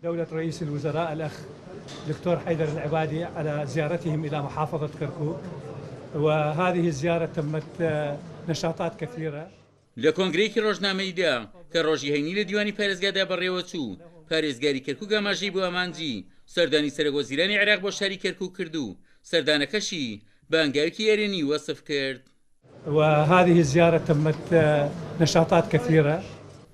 دولة رئيس الوزراء الأخ دكتور حيدر العبادي على زيارتهم إلى محافظة كركوك، وهذه الزيارة تمت نشاطات كثيرة. لە کۆنگرەیەکی ڕۆژنامەیدا کە ڕۆژی هەینی لە دیوانی پارێزگادا بەڕێوە چوو، پارێزگاری کەرکووک ئاماژەی بۆ ئامانجی سەردانی سەرۆکوەزیرانی عێراق بۆ شاری کەرکووک کرد و سەردانەکەشی بە هەنگاوێکی ئێرێنی وەسف کرد. وهذه الزيارة تمت نشاطات كثيرة.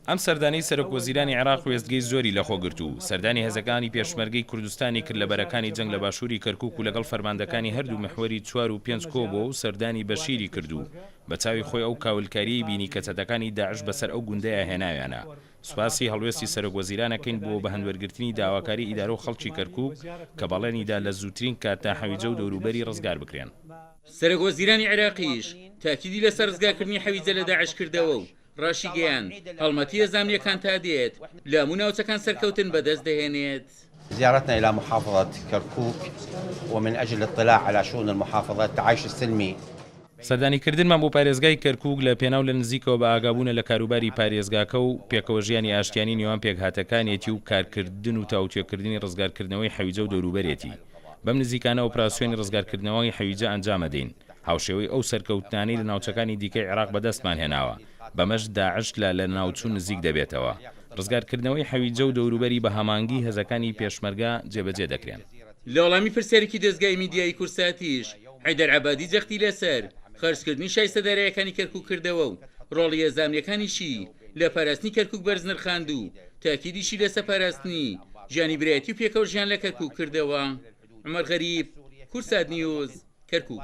ئەم سەردانی سەرۆکوەزیرانی عێراق وێستگەی زۆری لەخۆگرت و سەردانی هێزەکانی پێشمەرگەی کوردستانی کرد لە بەرەکانی جەنگ لە باشووری کەرکووک و لەگەڵ فەرماندەکانی هەردوو محوەری 4 و 5 کۆبۆ و سەردانی بەشیری کردو بە چاوی خۆی ئەو کاولکاری بینی کە چەتەکانی داعش بەسەر ئەو گوندەیە هێناویانە. سوپاسی هەڵوێستی سەرۆکوەزیرانەکەین بۆ بە هەندوەرگرتنی داواکاری ئیدارە و خەڵکی کەرکووک کە بەڵێنیدا لە زووترین کاتدا حەویجە و دەوروبەری ڕزگار بکرێن. سەرۆکوەزیرانی عێراقیش تاکیدی لەسەر ڕزگارکردنی حەویجە لە داعش کردەوە و ڕاشی گەیان هەڵمەتی ئەزامریەکان تا دێت لە هەموو ناوچەکان سەرکەوتن بەدەست دەهێنێت. زيارتنا إلى محافظة كركوك ومن أجل الاطلاع على شؤون المحافظة التعايش السلمي. سەردانیکردنمان بۆ پارێزگای کەرکووک لە پێناو لە نزیکەوە بە ئاگابوونە لە کاروباری پارێزگاکە و پێکەوە ژیانی ئاشتیانی نێوان پێکهاتەکانێتی و کارکردن و تاوتوێکردنی ڕزگارکردنەوەی حەویجە و دەوروبەرێتی. بەم نزیکانە ئۆپراسیۆنی ڕزگارکردنەوەی حەویجە ئەنجامەدەین. هاوشێوەی ئەو سەرکەوتنانەی لە ناوچەکانی دیکەی عێراق بەدەستمان هێناوە. بەمەش داعش لە ناوچوو نزیک دەبێتەوە. ڕزگارکردنەوەی حەویجە و دەوروبەری بە هەمانگی هێزەکانی پێشمەرگە جێبەجێ دەکرێن. لە وەڵامی پرسیارێکی دەستگای میدیایی کورساتیش حەیدەر عەبادی جەختی لەسەر خەرجکردنی شایستەدارایەکانی کەرکووک کردەوە و ڕۆڵی هێزانیەکانیشی لە پاراستنی کەرکووک بەرزنرخاند و تاکیدیشی لە سەپاراستنی ژیانی برایەتی و پێکەوە ژیان لە کەرکووک کردەوە. عومەر غەریب، کورسات نیوز، کەرکووک.